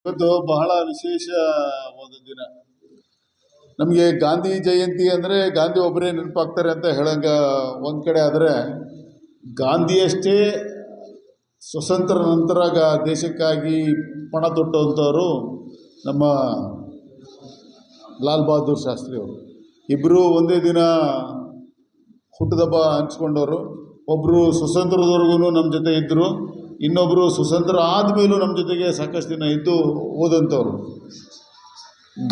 ಇವತ್ತು ಬಹಳ ವಿಶೇಷವಾದ ದಿನ. ನಮಗೆ ಗಾಂಧಿ ಜಯಂತಿ ಅಂದರೆ ಗಾಂಧಿ ಒಬ್ಬರೇ ನೆನಪಾಗ್ತಾರೆ ಅಂತ ಹೇಳಂಗ ಒಂದು ಕಡೆ. ಆದರೆ ಗಾಂಧಿಯಷ್ಟೇ ಸ್ವತಂತ್ರ ನಂತರ ದೇಶಕ್ಕಾಗಿ ಪಣ ತೊಟ್ಟಂಥವರು ನಮ್ಮ ಲಾಲ್ ಬಹದ್ದೂರ್ ಶಾಸ್ತ್ರಿ ಅವರು. ಇಬ್ಬರು ಒಂದೇ ದಿನ ಹುಟ್ಟುಹಬ್ಬ ಹಂಚ್ಕೊಂಡವರು. ಒಬ್ಬರು ಸ್ವತಂತ್ರದವರೆಗೂ ನಮ್ಮ ಜೊತೆ ಇದ್ದರು, ಇನ್ನೊಬ್ಬರು ಸ್ವತಂತ್ರ ಆದಮೇಲೂ ನಮ್ಮ ಜೊತೆಗೆ ಸಾಕಷ್ಟು ದಿನ ಇದ್ದು ಓದಂಥವ್ರು.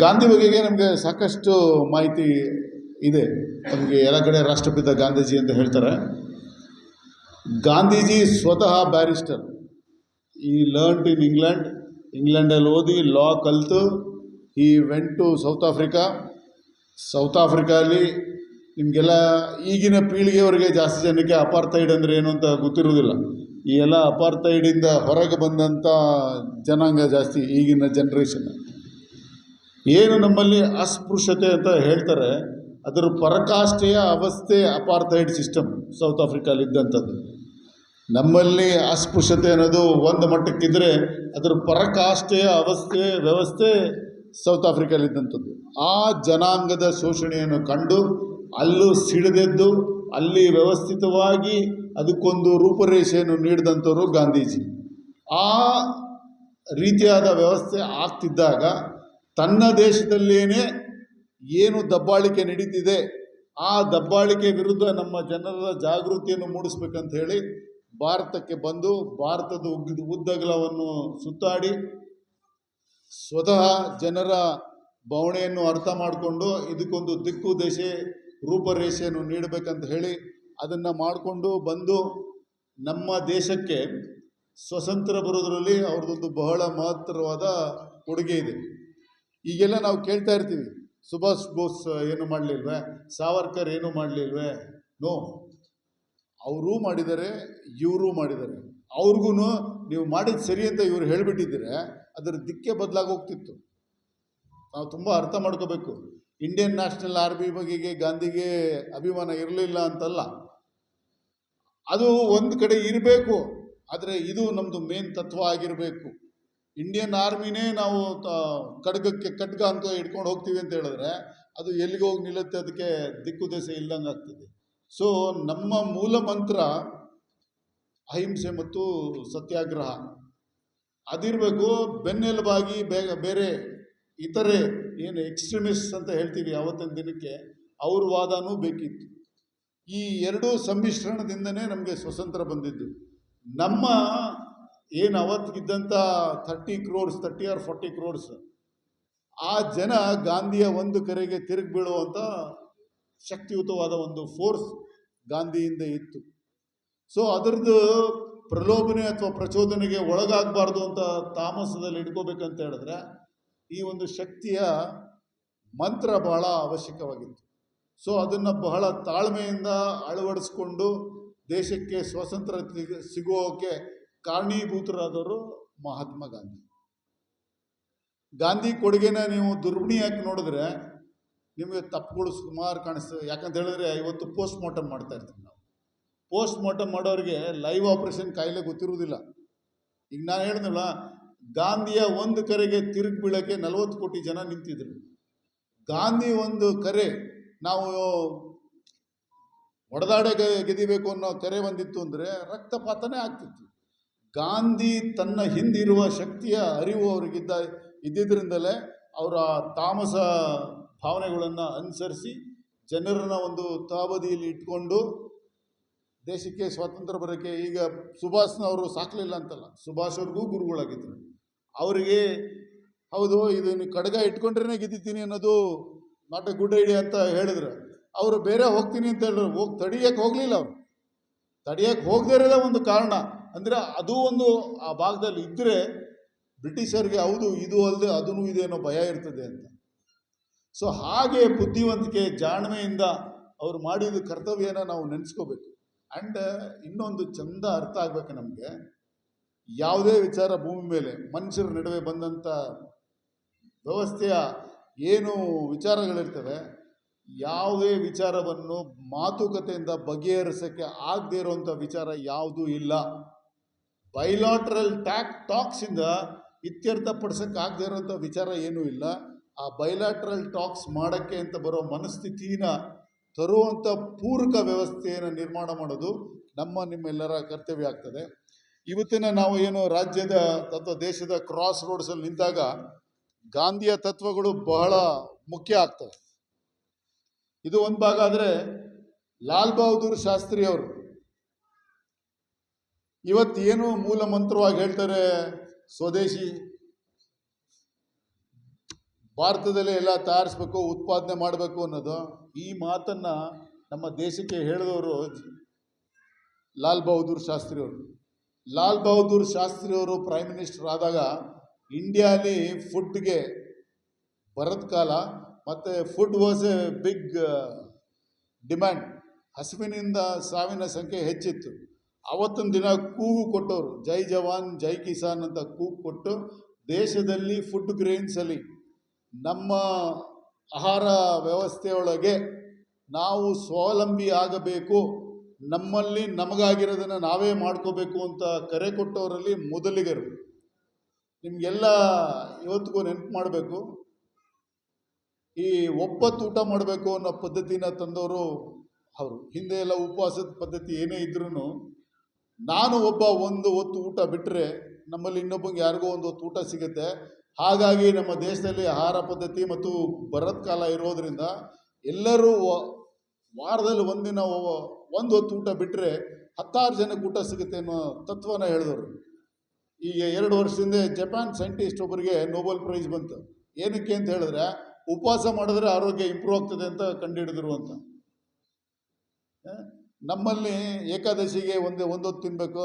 ಗಾಂಧಿ ಬಗೆಗೆ ನಮಗೆ ಸಾಕಷ್ಟು ಮಾಹಿತಿ ಇದೆ. ನಮಗೆ ಎಲ್ಲ ಕಡೆ ರಾಷ್ಟ್ರಪಿತ ಗಾಂಧೀಜಿ ಅಂತ ಹೇಳ್ತಾರೆ. ಗಾಂಧೀಜಿ ಸ್ವತಃ ಬ್ಯಾರಿಸ್ಟರ್. ಈ ಲರ್ನ್ಡ್ ಇನ್ ಇಂಗ್ಲೆಂಡಲ್ಲಿ ಓದಿ ಲಾ ಕಲಿತು ಈ ವೆಂಟ್ ಟು ಸೌತ್ ಆಫ್ರಿಕಾದಲ್ಲಿ ನಿಮಗೆಲ್ಲ ಈಗಿನ ಪೀಳಿಗೆಯವರೆಗೆ ಜಾಸ್ತಿ ಜನಕ್ಕೆ ಅಪಾರ್ಥೈಡ್ ಅಂದರೆ ಏನು ಅಂತ ಗೊತ್ತಿರೋದಿಲ್ಲ. ಈ ಎಲ್ಲ ಅಪಾರ್ಥೈಡಿಂದ ಹೊರಗೆ ಬಂದಂಥ ಜನಾಂಗ ಜಾಸ್ತಿ ಈಗಿನ ಜನ್ರೇಷನ್. ಏನು ನಮ್ಮಲ್ಲಿ ಅಸ್ಪೃಶ್ಯತೆ ಅಂತ ಹೇಳ್ತಾರೆ, ಅದರ ಪರಕಾಷ್ಠೆಯ ಅವಸ್ಥೆ ಅಪಾರ್ಥೈಡ್ ಸಿಸ್ಟಮ್ ಸೌತ್ ಆಫ್ರಿಕಾಲಿದ್ದಂಥದ್ದು. ನಮ್ಮಲ್ಲಿ ಅಸ್ಪೃಶ್ಯತೆ ಅನ್ನೋದು ಒಂದು ಮಟ್ಟಕ್ಕಿದ್ರೆ ಅದರ ಪರಕಾಷ್ಠೆಯ ವ್ಯವಸ್ಥೆ ಸೌತ್ ಆಫ್ರಿಕಾಲಿದ್ದಂಥದ್ದು. ಆ ಜನಾಂಗದ ಶೋಷಣೆಯನ್ನು ಕಂಡು ಅಲ್ಲೂ ಸಿಡಿದೆದ್ದು ಅಲ್ಲಿ ವ್ಯವಸ್ಥಿತವಾಗಿ ಅದಕ್ಕೊಂದು ರೂಪರೇಷೆಯನ್ನು ನೀಡಿದಂಥವರು ಗಾಂಧೀಜಿ. ಆ ರೀತಿಯಾದ ವ್ಯವಸ್ಥೆ ಆಗ್ತಿದ್ದಾಗ ತನ್ನ ದೇಶದಲ್ಲೇನೆ ಏನು ದಬ್ಬಾಳಿಕೆ ನಡೀತಿದೆ, ಆ ದಬ್ಬಾಳಿಕೆ ವಿರುದ್ಧ ನಮ್ಮ ಜನರ ಜಾಗೃತಿಯನ್ನು ಮೂಡಿಸ್ಬೇಕಂತ ಹೇಳಿ ಭಾರತಕ್ಕೆ ಬಂದು ಭಾರತದ ಉದ್ದಗಲವನ್ನು ಸುತ್ತಾಡಿ ಸ್ವತಃ ಜನರ ಭಾವನೆಯನ್ನು ಅರ್ಥ ಮಾಡಿಕೊಂಡು ಇದಕ್ಕೊಂದು ದಿಕ್ಕು ದೇಶ ರೂಪರೇಷೆಯನ್ನು ನೀಡಬೇಕಂತ ಹೇಳಿ ಅದನ್ನು ಮಾಡಿಕೊಂಡು ಬಂದು ನಮ್ಮ ದೇಶಕ್ಕೆ ಸ್ವತಂತ್ರ ಬರೋದರಲ್ಲಿ ಅವ್ರದ್ದೊಂದು ಬಹಳ ಮಹತ್ತರವಾದ ಕೊಡುಗೆ ಇದೆ. ಈಗೆಲ್ಲ ನಾವು ಕೇಳ್ತಾ ಇರ್ತೀವಿ, ಸುಭಾಷ್ ಬೋಸ್ ಏನು ಮಾಡಲಿಲ್ವೇ, ಸಾವರ್ಕರ್ ಏನು ಮಾಡಲಿಲ್ವೇ? ನೋ, ಅವರೂ ಮಾಡಿದ್ದಾರೆ, ಇವರೂ ಮಾಡಿದ್ದಾರೆ. ಅವ್ರಿಗೂ ನೀವು ಮಾಡಿದ ಸರಿ ಅಂತ ಇವರು ಹೇಳಿಬಿಟ್ಟಿದ್ರೆ ಅದರ ದಿಕ್ಕೆ ಬದಲಾಗೋಗ್ತಿತ್ತು. ನಾವು ತುಂಬ ಅರ್ಥ ಮಾಡ್ಕೋಬೇಕು. ಇಂಡಿಯನ್ ನ್ಯಾಷನಲ್ ಆರ್ಮಿ ಬಗೆಗೆ ಗಾಂಧಿಗೆ ಅಭಿಮಾನ ಇರಲಿಲ್ಲ ಅಂತಲ್ಲ, ಅದು ಒಂದು ಕಡೆ ಇರಬೇಕು. ಆದರೆ ಇದು ನಮ್ಮದು ಮೇನ್ ತತ್ವ ಆಗಿರಬೇಕು. ಇಂಡಿಯನ್ ಆರ್ಮಿನೇ ನಾವು ಖಡ್ಗ ಅಂತ ಇಟ್ಕೊಂಡು ಹೋಗ್ತೀವಿ ಅಂತ ಹೇಳಿದ್ರೆ ಅದು ಎಲ್ಲಿಗೆ ಹೋಗಿ ನಿಲ್ಲುತ್ತೆ, ಅದಕ್ಕೆ ದಿಕ್ಕು ದೇಶ ಇಲ್ದಂಗೆ ಆಗ್ತದೆ. ಸೊ ನಮ್ಮ ಮೂಲ ಮಂತ್ರ ಅಹಿಂಸೆ ಮತ್ತು ಸತ್ಯಾಗ್ರಹ ಅದಿರಬೇಕು. ಬೆನ್ನೆಲುಬಾಗಿ ಬೇರೆ ಇತರೆ ಏನು ಎಕ್ಸ್ಟ್ರೀಮಿಸ್ಟ್ ಅಂತ ಹೇಳ್ತೀವಿ ಆವತ್ತಿನ ದಿನಕ್ಕೆ, ಅವ್ರ ವಾದನೂ ಬೇಕಿತ್ತು. ಈ ಎರಡೂ ಸಮ್ಮಿಶ್ರಣದಿಂದನೇ ನಮಗೆ ಸ್ವತಂತ್ರ ಬಂದಿದ್ದು. ನಮ್ಮ ಏನು ಅವತ್ತಿಗಿದ್ದಂಥ 30 or 40 crores ಆ ಜನ ಗಾಂಧಿಯ ಒಂದು ಕರೆಗೆ ತಿರುಗಿ ಬೀಳುವಂಥ ಶಕ್ತಿಯುತವಾದ ಒಂದು ಫೋರ್ಸ್ ಗಾಂಧಿಯಿಂದ ಇತ್ತು. ಸೊ ಅದರದ್ದು ಪ್ರಲೋಭನೆ ಅಥವಾ ಪ್ರಚೋದನೆಗೆ ಒಳಗಾಗಬಾರ್ದು ಅಂತ ತಾಮಸದಲ್ಲಿ ಇಟ್ಕೋಬೇಕಂತ ಹೇಳಿದ್ರೆ ಈ ಒಂದು ಶಕ್ತಿಯ ಮಂತ್ರ ಬಹಳ ಅವಶ್ಯಕವಾಗಿತ್ತು. ಸೊ ಅದನ್ನು ಬಹಳ ತಾಳ್ಮೆಯಿಂದ ಅಳವಡಿಸ್ಕೊಂಡು ದೇಶಕ್ಕೆ ಸ್ವಾತಂತ್ರ್ಯ ಸಿಗೋಕ್ಕೆ ಕಾರಣೀಭೂತರಾದವರು ಮಹಾತ್ಮ ಗಾಂಧಿ. ಗಾಂಧಿ ಕೊಡುಗೆನ ನೀವು ದುರ್ಬಿಣಿಯಾಗಿ ನೋಡಿದ್ರೆ ನಿಮಗೆ ತಪ್ಪುಗಳು ಸುಮಾರು ಕಾಣಿಸ್ತವೆ. ಯಾಕಂತ ಹೇಳಿದ್ರೆ ಇವತ್ತು ಪೋಸ್ಟ್ ಮಾರ್ಟಮ್ ಮಾಡ್ತಾ ಇರ್ತೀವಿ ನಾವು. ಪೋಸ್ಟ್ ಮಾರ್ಟಮ್ ಮಾಡೋರಿಗೆ ಲೈವ್ ಆಪರೇಷನ್ ಕಾಯಿಲೆ ಗೊತ್ತಿರುವುದಿಲ್ಲ. ಈಗ ನಾನು ಹೇಳಿದ್ನಲ್ಲ, ಗಾಂಧಿಯ ಒಂದು ಕರೆಗೆ ತಿರುಗಿ ಬೀಳೋಕ್ಕೆ 40 ಕೋಟಿ ಜನ ನಿಂತಿದ್ರು. ಗಾಂಧಿ ಒಂದು ಕರೆ, ನಾವು ಹೊಡೆದಾಡೆ ಗೆದಿಬೇಕು ಅನ್ನೋ ಕರೆ ಬಂದಿತ್ತು ಅಂದರೆ ರಕ್ತಪಾತನೇ ಆಗ್ತಿತ್ತು. ಗಾಂಧಿ ತನ್ನ ಹಿಂದಿರುವ ಶಕ್ತಿಯ ಅರಿವು ಇದ್ದಿದ್ದರಿಂದಲೇ ಅವರ ತಾಮಸ ಭಾವನೆಗಳನ್ನು ಅನುಸರಿಸಿ ಜನರನ್ನ ಒಂದು ತಾಬದಿಯಲ್ಲಿ ಇಟ್ಕೊಂಡು ದೇಶಕ್ಕೆ ಸ್ವಾತಂತ್ರ್ಯ ಬರೋಕ್ಕೆ. ಈಗ ಸುಭಾಷ್ನವರು ಸಾಕಲಿಲ್ಲ ಅಂತಲ್ಲ, ಸುಭಾಷ್ ಅವ್ರಿಗೂ ಗುರುಗಳಾಗಿದ್ದರು. ಅವರಿಗೆ ಹೌದು ಇದು ನೀವು ಖಡ್ಗ ಇಟ್ಕೊಂಡ್ರೇ ಗೆದ್ದಿದ್ದೀನಿ ಅನ್ನೋದು ನಾಟ್ ಎ ಗುಡ್ ಐಡಿಯಾ ಅಂತ ಹೇಳಿದ್ರು. ಅವರು ಬೇರೆ ಹೋಗ್ತೀನಿ ಅಂತ ಹೇಳಿದ್ರು, ತಡಿಯಕ್ಕೆ ಹೋಗಲಿಲ್ಲ. ಅವರು ತಡಿಯಕ್ಕೆ ಹೋಗದೇ ಇರೋದೇ ಒಂದು ಕಾರಣ. ಅಂದರೆ ಅದು ಒಂದು ಆ ಭಾಗದಲ್ಲಿ ಇದ್ದರೆ ಬ್ರಿಟಿಷರಿಗೆ ಹೌದು ಇದು ಅಲ್ಲದೆ ಅದೂ ಇದೆ ಅನ್ನೋ ಭಯ ಇರ್ತದೆ ಅಂತ. ಸೊ ಹಾಗೆ ಬುದ್ಧಿವಂತಿಕೆ ಜಾಣ್ಮೆಯಿಂದ ಅವ್ರು ಮಾಡಿದ ಕರ್ತವ್ಯನ ನಾವು ನೆನೆಸ್ಕೋಬೇಕು. ಆ್ಯಂಡ್ ಇನ್ನೊಂದು ಚಂದ ಅರ್ಥ ಆಗಬೇಕು ನಮಗೆ, ಯಾವುದೇ ವಿಚಾರ ಭೂಮಿ ಮೇಲೆ ಮನುಷ್ಯರ ನಡುವೆ ಬಂದಂಥ ವ್ಯವಸ್ಥೆಯ ಏನು ವಿಚಾರಗಳಿರ್ತವೆ, ಯಾವುದೇ ವಿಚಾರವನ್ನು ಮಾತುಕತೆಯಿಂದ ಬಗೆಹರಿಸೋಕ್ಕೆ ಆಗದೇ ಇರುವಂಥ ವಿಚಾರ ಯಾವುದೂ ಇಲ್ಲ. ಬೈಲಾಟ್ರಲ್ ಟಾಕ್ಸಿಂದ ಇತ್ಯರ್ಥಪಡಿಸೋಕ್ಕಾಗದೇ ಇರೋಂಥ ವಿಚಾರ ಏನೂ ಇಲ್ಲ. ಆ ಬೈಲಾಟ್ರಲ್ ಟಾಕ್ಸ್ ಮಾಡೋಕ್ಕೆ ಅಂತ ಬರೋ ಮನಸ್ಥಿತಿನ ತರುವಂಥ ಪೂರಕ ವ್ಯವಸ್ಥೆಯನ್ನು ನಿರ್ಮಾಣ ಮಾಡೋದು ನಿಮ್ಮೆಲ್ಲರ ಕರ್ತವ್ಯ ಆಗ್ತದೆ. ಇವತ್ತಿನ ನಾವು ಏನು ರಾಜ್ಯದ ಅಥವಾ ದೇಶದ ಕ್ರಾಸ್ ರೋಡ್ಸಲ್ಲಿ ನಿಂತಾಗ ಗಾಂಧಿಯ ತತ್ವಗಳು ಬಹಳ ಮುಖ್ಯ ಆಗ್ತವೆ. ಇದು ಒಂದು ಭಾಗ. ಆದರೆ ಲಾಲ್ ಬಹದ್ದೂರ್ ಶಾಸ್ತ್ರಿ ಅವರು ಇವತ್ತೇನು ಮೂಲ ಮಂತ್ರವಾಗಿ ಹೇಳ್ತಾರೆ, ಸ್ವದೇಶಿ, ಭಾರತದಲ್ಲೇ ಎಲ್ಲ ತಯಾರಿಸ್ಬೇಕು, ಉತ್ಪಾದನೆ ಮಾಡಬೇಕು ಅನ್ನೋದು, ಈ ಮಾತನ್ನು ನಮ್ಮ ದೇಶಕ್ಕೆ ಹೇಳಿದವರು ಲಾಲ್ ಬಹದ್ದೂರ್ ಶಾಸ್ತ್ರಿ ಅವರು. ಲಾಲ್ ಬಹದ್ದೂರ್ ಶಾಸ್ತ್ರಿ ಅವರು ಪ್ರೈಮ್ ಮಿನಿಸ್ಟರ್ ಆದಾಗ ಇಂಡಿಯಾಲಿ ಫುಡ್ಗೆ ಬರದ ಕಾಲ, ಮತ್ತು food was a big demand. ಹಸಿವಿನಿಂದ ಸಾವಿನ ಸಂಖ್ಯೆ ಹೆಚ್ಚಿತ್ತು. ಆವತ್ತಿನ ದಿನ ಕೂಗು ಕೊಟ್ಟವರು, ಜೈ ಜವಾನ್ ಜೈ ಕಿಸಾನ್ ಅಂತ ಕೂಗು ಕೊಟ್ಟು ದೇಶದಲ್ಲಿ ಫುಡ್ ಗ್ರೇನ್ಸಲ್ಲಿ ನಮ್ಮ ಆಹಾರ ವ್ಯವಸ್ಥೆಯೊಳಗೆ ನಾವು ಸ್ವಾವಲಂಬಿ ಆಗಬೇಕು, ನಮ್ಮಲ್ಲಿ ನಮಗಾಗಿರೋದನ್ನು ನಾವೇ ಮಾಡ್ಕೋಬೇಕು ಅಂತ ಕರೆ ಕೊಟ್ಟವರಲ್ಲಿ ಮೊದಲಿಗರು. ನಿಮಗೆಲ್ಲ ಇವತ್ತಿಗೂ ನೆನಪು ಮಾಡಬೇಕು, ಈ ಒಪ್ಪತ್ತು ಊಟ ಮಾಡಬೇಕು ಅನ್ನೋ ಪದ್ಧತಿನ ತಂದವರು ಅವರು. ಹಿಂದೆ ಎಲ್ಲ ಉಪವಾಸದ ಪದ್ಧತಿ ಏನೇ ಇದ್ರೂ ನಾನು ಒಂದು ಹೊತ್ತು ಊಟ ಬಿಟ್ಟರೆ ನಮ್ಮಲ್ಲಿ ಇನ್ನೊಬ್ಬಂಗೆ ಯಾರಿಗೋ ಒಂದು ಹೊತ್ತು ಊಟ ಸಿಗುತ್ತೆ. ಹಾಗಾಗಿ ನಮ್ಮ ದೇಶದಲ್ಲಿ ಆಹಾರ ಪದ್ಧತಿ ಮತ್ತು ಬರದ ಕಾಲ ಇರೋದರಿಂದ ಎಲ್ಲರೂ ವಾರದಲ್ಲಿ ಒಂದಿನ ಒಂದು ಹೊತ್ತು ಊಟ ಬಿಟ್ಟರೆ 10 ಜನಕ್ಕೆ ಊಟ ಸಿಗುತ್ತೆ ಅನ್ನೋ ತತ್ವನ ಹೇಳಿದವರು. ಈಗ 2 ವರ್ಷದಿಂದ ಜಪಾನ್ ಸೈಂಟಿಸ್ಟ್ ಒಬ್ಬರಿಗೆ ನೊಬೆಲ್ ಪ್ರೈಸ್ ಬಂತು. ಏನಕ್ಕೆ ಅಂತ ಹೇಳಿದ್ರೆ ಉಪವಾಸ ಮಾಡಿದ್ರೆ ಆರೋಗ್ಯ ಇಂಪ್ರೂವ್ ಆಗ್ತದೆ ಅಂತ ಕಂಡುಹಿಡಿದ್ರು ಅಂತ. ನಮ್ಮಲ್ಲಿ ಏಕಾದಶಿಗೆ ಒಂದು ಹೊತ್ತು ತಿನ್ನಬೇಕು,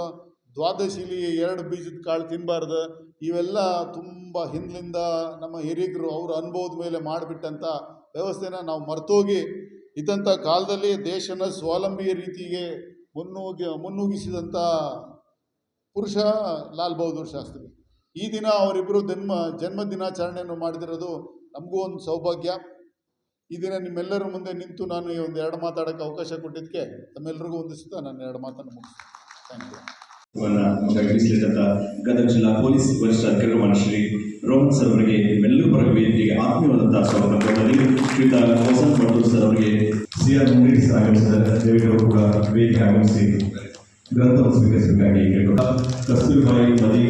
ದ್ವಾದಶಿಲಿ 2 ಬೀಜದ ಕಾಳು ತಿನ್ನಬಾರ್ದು. ಇವೆಲ್ಲ ತುಂಬ ಹಿಂದಿನಿಂದ ನಮ್ಮ ಹಿರಿಯರು ಅವರ ಅನುಭವದ ಮೇಲೆ ಮಾಡಿಬಿಟ್ಟಂಥ ವ್ಯವಸ್ಥೆನ ನಾವು ಮರ್ತೋಗಿ ಇದ್ದಂಥ ಕಾಲದಲ್ಲಿ ದೇಶನ ಸ್ವಾವಲಂಬಿ ರೀತಿಗೆ ಮುನ್ನುಗ್ಗಿಸಿದಂಥ ಪುರುಷ ಲಾಲ್ ಬಹದ್ದೂರ್ ಶಾಸ್ತ್ರಿ. ಈ ದಿನ ಅವರಿಬ್ಬರು ಜನ್ಮ ದಿನಾಚರಣೆಯನ್ನು ಮಾಡಿದಿರೋದು ನಮಗೂ ಒಂದು ಸೌಭಾಗ್ಯ. ಈ ದಿನ ನಿಮ್ಮೆಲ್ಲರ ಮುಂದೆ ನಿಂತು ನಾನು ಒಂದು 2 ಮಾತಾಡೋಕ್ಕೆ ಅವಕಾಶ ಕೊಟ್ಟಿದ್ದಕ್ಕೆ ತಮ್ಮೆಲ್ಲರಿಗೂ ಹೊಂದಿಸ್ತಾ ನಾನು 2 ಮಾತನ್ನು ಮುಗಿಸ್ತೀನಿ. Thank you. ಗದಗ ಜಿಲ್ಲಾ ಪೊಲೀಸ್ ವರಿಷ್ಠಾಧಿಕಾರಿ ಶ್ರೀ ರೋಹನ್ ಸರ್ ಅವರಿಗೆ ಮೆಲ್ಲೂ ಪರ ವೇದಿಕೆಗೆ ಆತ್ಮೀಯವಾದಂತಹ ಸ್ವಾಗತ ಕೋರಲಿ. ಶ್ರೀಯುತ ವಸಂತ್ ಮಟ್ಟೂರ್ ಸರ್ ಅವರಿಗೆ ಸಿಆರ್ ಮುಂಗಡಿ ಸರ್ ಆಗಮಿಸಿದ್ದಾರೆ. ದೇವೇಗೌಡರು ಕೂಡ ವೇದಿಕೆ ಆಗಮಿಸಿ ಗ್ರಂಥವನ್ನು ಸ್ವೀಕರಿಸಬೇಕಾಗಿ ಕೇಳಿಕೊಂಡ ಕಸ್ತೂರಿಬಾಯಿ ಮದಿ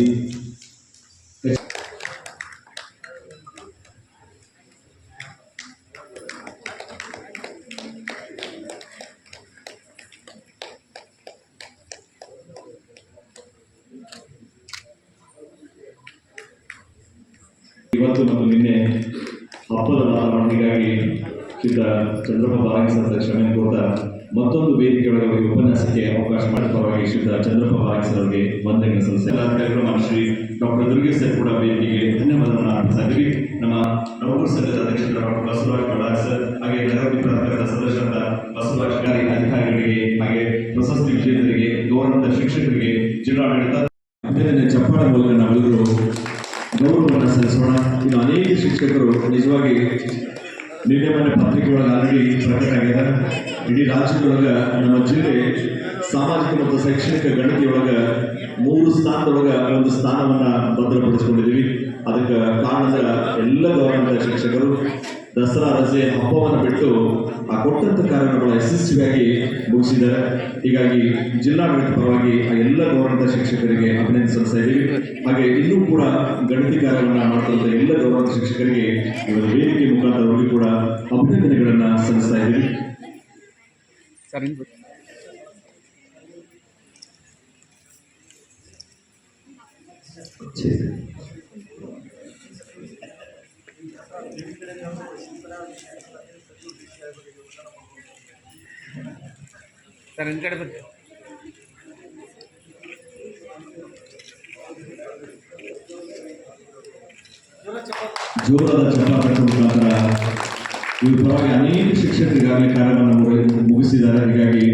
ಇವತ್ತು ಮತ್ತು ನಿನ್ನೆ ಹಬ್ಬದ ವಾತಾವರಣಕ್ಕಾಗಿ ಶ್ರೀಯುತ ಚಂದ್ರಪ್ಪ ಬಾರಾಗಿ ಸರ್ ಕ್ಷಮೆ ಕೋರ್ತಾ ಮತ್ತೊಂದು ವೇದಿಕೆಯೊಳಗೆ ಉಪನ್ಯಾಸಕ್ಕೆ ಅವಕಾಶ ಮಾಡಿದ ಪರವಾಗಿ ಶ್ರೀಯುತ ಚಂದ್ರಪ್ಪ ಬಾರಾಗಿ ಸರ್ ಅವರಿಗೆ ವಂದನೆಗಳನ್ನು ಸಲ್ಲಿಸಿದ ಶ್ರೀ ಡಾಕ್ಟರ್ ದುರ್ಗೇಶ್ ಸರ್ ಕೂಡ ವೇದಿಕೆಗೆ ಧನ್ಯವಾದಗಳನ್ನು ಅರ್ಪಿಸಿದ್ವಿ. ನಮ್ಮ ನವಪುರ ಸಂಘದ ಅಧ್ಯಕ್ಷರಾದ ಡಾಕ್ಟರ್ ಬಸವರಾಜ್ ಬಳ್ಳಾರಿ ಸರ್, ಹಾಗೆ ನಗರಾಭಿವೃದ್ಧಿ ಪ್ರಾಧಿಕಾರದ ಸದಸ್ಯರಾದ ಬಸವರಾಜ್ ಅಧಿಕಾರಿಗಳಿಗೆ, ಹಾಗೆ ಪ್ರಶಸ್ತಿ ವಿಜೇತರಿಗೆ, ಗೌರವದ ಶಿಕ್ಷಕರಿಗೆ, ಜಿಲ್ಲಾಡಳಿತ ಚಪ್ಪಾಳ ಮೂಲಕ ನಾವೆಲ್ಲರೂ ಗೌರವವನ್ನು ಸಲ್ಲಿಸೋಣ. ಇನ್ನು ಅನೇಕ ಶಿಕ್ಷಕರು ನಿಜವಾಗಿ ನಿನ್ನೆ ಮೊನ್ನೆ ಪತ್ರಿಕೆ ಒಳಗೆ ಆಲ್ರೆಡಿ ಪ್ರಕಟ ಆಗಿದೆ. ಇಡೀ ರಾಜ್ಯದೊಳಗೆ ನಮ್ಮ ಜಿಲ್ಲೆ ಸಾಮಾಜಿಕ ಮತ್ತು ಶೈಕ್ಷಣಿಕ ಗಣತಿಯೊಳಗೆ 3 ಸ್ಥಾನದೊಳಗೆ ಒಂದು ಸ್ಥಾನವನ್ನು ಭದ್ರಪಡಿಸಿಕೊಂಡಿದ್ದೀವಿ. ಅದಕ್ಕೆ ಕಾರಣದ ಎಲ್ಲ ಗೌರವದ ಶಿಕ್ಷಕರು ದಸರಾ ರಜೆ ಹಬ್ಬವನ್ನು ಬಿಟ್ಟು ಆ ಕೊಟ್ಟಂತ ಕಾರ್ಯಕ್ರಮಗಳ ಯಶಸ್ವಿಯಾಗಿ ಮುಗಿಸಿದ್ದಾರೆ. ಹೀಗಾಗಿ ಜಿಲ್ಲಾಡಳಿತ ಪರವಾಗಿ ಆ ಎಲ್ಲ ಗೌರವದ ಶಿಕ್ಷಕರಿಗೆ ಅಭಿನಂದನೆ ಸಲ್ಲಿಸ್ತಾ ಇದ್ದೀವಿ. ಹಾಗೆ ಇನ್ನೂ ಕೂಡ ಗಣತಿ ಕಾರ್ಯವನ್ನು ಮಾಡ್ತಂಥ ಎಲ್ಲ ಗೌರವದ ಶಿಕ್ಷಕರಿಗೆ ಇವರ ವೇದಿಕೆ ಮುಖಾಂತರವಾಗಿ ಕೂಡ ಅಭಿನಂದನೆಗಳನ್ನು ಸಲ್ಲಿಸ್ತಾ ಇದ್ದೀವಿ. ಸರ್ ಇನ್ ಕಡೆ ಬರ್ತೀವಿ. ಜೋರಾದ ಚಪ್ಪಾಳೆ ಮುಖಾಂತರ ಈ ಪರವಾಗಿ ಅನೇಕ ಶಿಕ್ಷಕರಿಗಾಗಲೇ ಕಾರ್ಯವನ್ನು ಮುಗಿಸಿದ್ದಾರೆ. ಹೀಗಾಗಿ